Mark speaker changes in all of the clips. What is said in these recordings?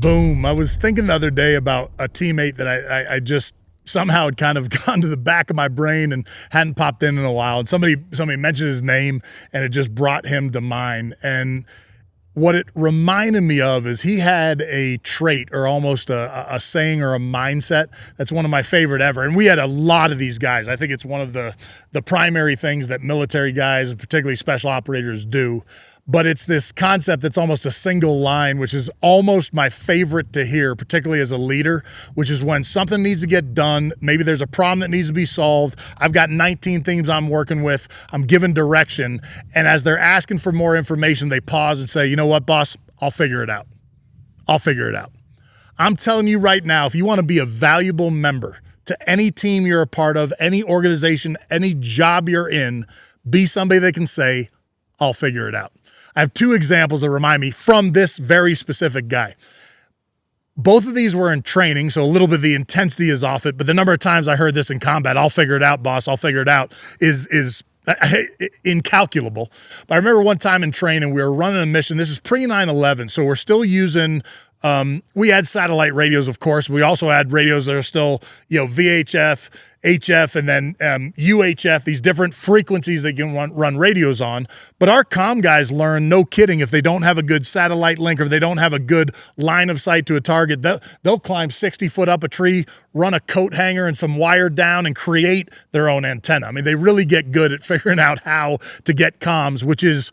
Speaker 1: Boom. I was thinking the other day about a teammate that I just somehow had kind of gone to the back of my brain and hadn't popped in a while. And somebody mentioned his name and it just brought him to mind. And what it reminded me of is he had a trait or almost a saying or a mindset that's one of my favorite ever. And we had a lot of these guys. I think it's one of the primary things that military guys, particularly special operators, do. But it's this concept that's almost a single line, which is almost my favorite to hear, particularly as a leader, which is when something needs to get done. Maybe there's a problem that needs to be solved. I've got 19 things I'm working with. I'm given direction. And as they're asking for more information, they pause and say, you know what, boss, I'll figure it out. I'll figure it out. I'm telling you right now, if you want to be a valuable member to any team you're a part of, any organization, any job you're in, be somebody that can say, I'll figure it out. I have two examples that remind me from this very specific guy. Both of these were in training, so a little bit of the intensity is off it, but the number of times I heard this in combat, I'll figure it out, boss, I'll figure it out, is incalculable. But I remember one time in training, we were running a mission. This is pre 9/11, so we're still using we had satellite radios, of course. We also had radios that are still, VHF, HF, and then UHF, these different frequencies that you can run radios on. But our comm guys learn, no kidding, if they don't have a good satellite link or they don't have a good line of sight to a target, they'll climb 60 foot up a tree, run a coat hanger and some wire down and create their own antenna. I mean, they really get good at figuring out how to get comms, which is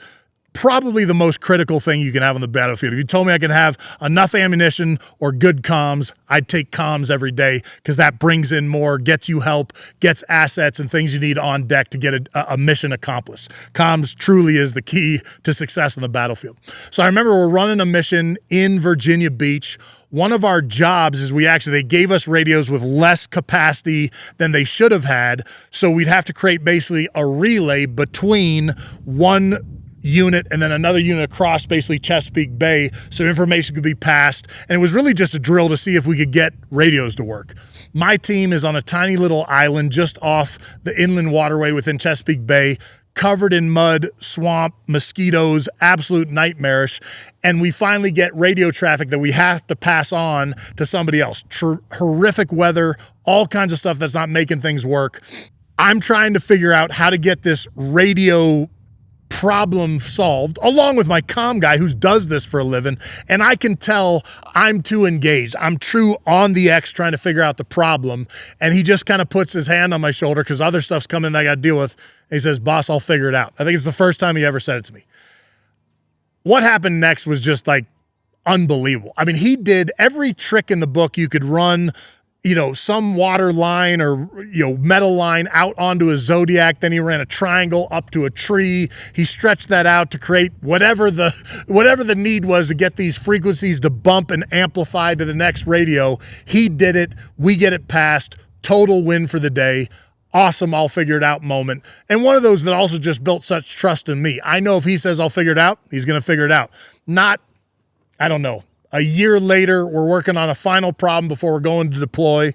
Speaker 1: probably the most critical thing you can have on the battlefield. If you told me I can have enough ammunition or good comms, I'd take comms every day because that brings in more, gets you help, gets assets and things you need on deck to get a mission accomplished. Comms truly is the key to success on the battlefield. So I remember we're running a mission in Virginia Beach. One of our jobs is they gave us radios with less capacity than they should have had. So we'd have to create basically a relay between one unit and then another unit across basically Chesapeake Bay so information could be passed. And it was really just a drill to see if we could get radios to work. My team is on a tiny little island just off the inland waterway within Chesapeake Bay, covered in mud, swamp, mosquitoes, absolute nightmarish. And we finally get radio traffic that we have to pass on to somebody else. Horrific weather, all kinds of stuff that's not making things work. I'm trying to figure out how to get this radio problem solved along with my comm guy who does this for a living, and I can tell I'm too engaged. I'm true on the X trying to figure out the problem, and he just kind of puts his hand on my shoulder because other stuff's coming that I got to deal with, and he says, boss, I'll figure it out. I think it's the first time he ever said it to me. What happened next was just like unbelievable. I mean, he did every trick in the book you could run, some water line or, metal line out onto a Zodiac. Then he ran a triangle up to a tree. He stretched that out to create whatever the need was to get these frequencies to bump and amplify to the next radio. He did it. We get it passed. Total win for the day. Awesome, I'll figure it out moment. And one of those that also just built such trust in me. I know if he says I'll figure it out, he's going to figure it out. I don't know. A year later, we're working on a final problem before we're going to deploy.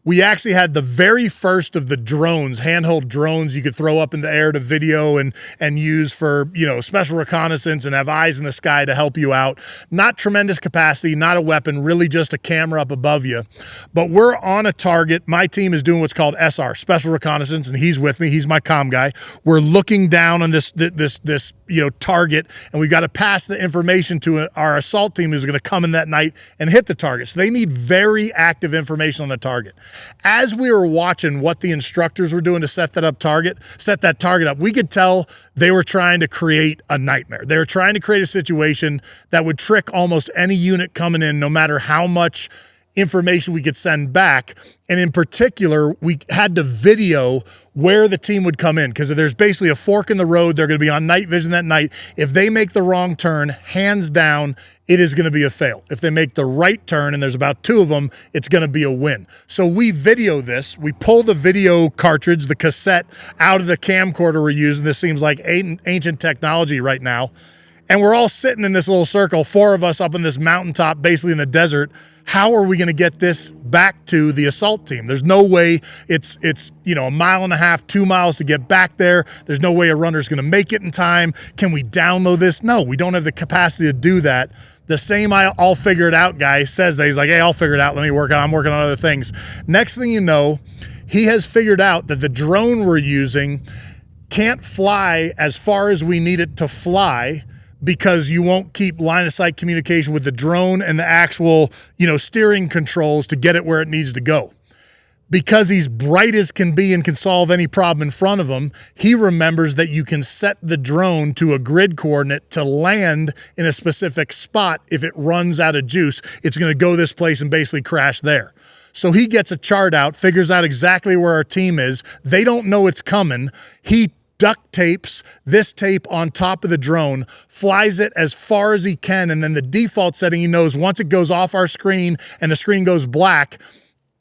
Speaker 1: We actually had the very first of the drones, handheld drones you could throw up in the air to video and use for, special reconnaissance and have eyes in the sky to help you out. Not tremendous capacity, not a weapon, really just a camera up above you. But we're on a target. My team is doing what's called SR, special reconnaissance, and he's with me. He's my comm guy. We're looking down on this target, and we've got to pass the information to our assault team who's going to come in that night and hit the target. So they need very active information on the target. As we were watching what the instructors were doing to set that target up, we could tell they were trying to create a nightmare. They were trying to create a situation that would trick almost any unit coming in, no matter how much information we could send back. And in particular, we had to video where the team would come in because there's basically a fork in the road. They're going to be on night vision that night. If they make the wrong turn, hands down, it is going to be a fail. If they make the right turn, and there's about two of them, it's going to be a win. So we video this. We pull the video cartridge, the cassette, out of the camcorder we're using. This seems like ancient technology right now. And we're all sitting in this little circle, four of us up in this mountaintop, basically in the desert. How are we going to get this back to the assault team? There's no way it's a mile and a half, 2 miles to get back there. There's no way a runner's going to make it in time. Can we download this? No, we don't have the capacity to do that. The same I'll figure it out guy says that. He's like, hey, I'll figure it out. Let me work on it. I'm working on other things. Next thing you know, he has figured out that the drone we're using can't fly as far as we need it to fly because you won't keep line of sight communication with the drone and the actual, steering controls to get it where it needs to go. Because he's bright as can be and can solve any problem in front of him, he remembers that you can set the drone to a grid coordinate to land in a specific spot. If it runs out of juice, it's going to go this place and basically crash there. So he gets a chart out, figures out exactly where our team is. They don't know it's coming. He duct tapes this tape on top of the drone, flies it as far as he can, and then the default setting, he knows once it goes off our screen and the screen goes black,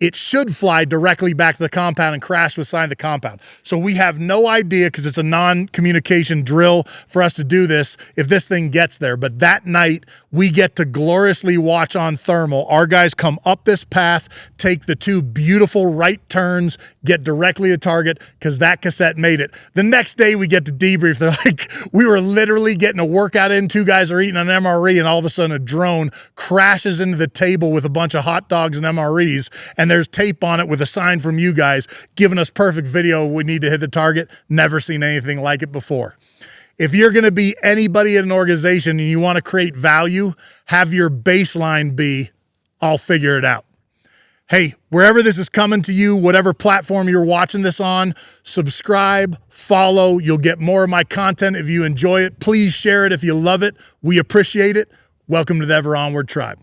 Speaker 1: it should fly directly back to the compound and crash beside the compound. So we have no idea, because it's a non-communication drill for us to do this, if this thing gets there. But that night, we get to gloriously watch on thermal. Our guys come up this path, take the 2 beautiful right turns, get directly to target, because that cassette made it. The next day, we get to debrief. They're like, we were literally getting a workout in. 2 guys are eating an MRE, and all of a sudden a drone crashes into the table with a bunch of hot dogs and MREs, and there's tape on it with a sign from you guys giving us perfect video. We need to hit the target. Never seen anything like it before. If you're going to be anybody in an organization and you want to create value, have your baseline be, I'll figure it out. Hey, wherever this is coming to you, whatever platform you're watching this on, subscribe, follow. You'll get more of my content if you enjoy it. Please share it if you love it. We appreciate it. Welcome to the Ever Onward Tribe.